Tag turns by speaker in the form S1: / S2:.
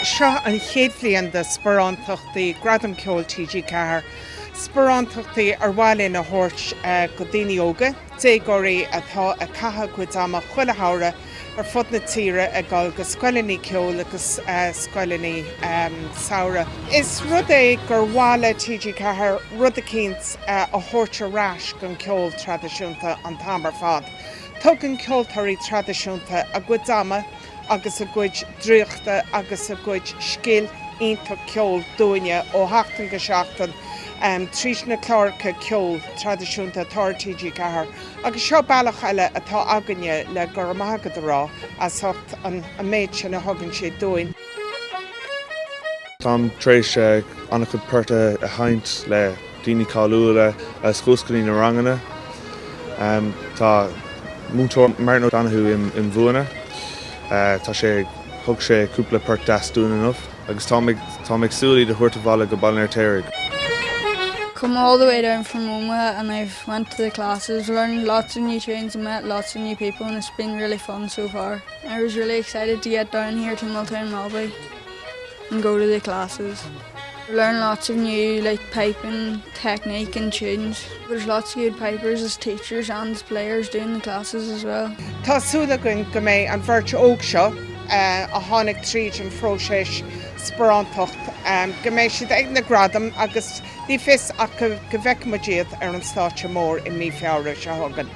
S1: Seo an chéad bhliain de Sparánacht Ghradaim Ceoil TG4. Sparánacht ar bhaile na hort go Thír Eoghain, Déagóirí atá a catha Ghradaim chuile háire ar fud na tíre a gáil go Scoil Ceoil agus Scoil Samhraidh. Is rud é gur bhaile TG4 rud a cínt a hort arás gon ceoil tradiisiúnta an tamar fad. Tugann ceoltóirí tradiisiúnta a Ghradaim agus a gcuid dríochta agus a gcuid sciil ionta ceoil dúine ó 8 go 7 trís na clárcha ceoil tradiisiúnta Thír TG4 agus seo bailach eile atá againn le gur maigad rá as thucht an méid sin a thugann siad dúin.
S2: Tám tréis annach chud puirte a haint le daoine cáiliúla a scúscailí na ranganna. Tá mútóir Martin O'Donoghue in bhuana. Tá sé thug sé cúpla puirt deas dúin enough, agus tá ag súlaí de thuirta bhaile go ballin ar téirg.
S3: Come all the way down from Roma and I've went to the classes, learned lots of new tunes and met lots of new people, and it's been really fun so far. I was really excited to get down here to Milltown Malby and go to the classes. Learn lots of new piping technique and tunes. There's lots of good pipers as teachers and as players doing the classes as well.
S1: Tá súla go mé an bheirt óg seo a tháinig tríd an phróisis Sparánacht go mé siad ag na Ghradaim agus ní fis ach go bhfeiceáil ar an stáitse mór i mí feabhra se thugann.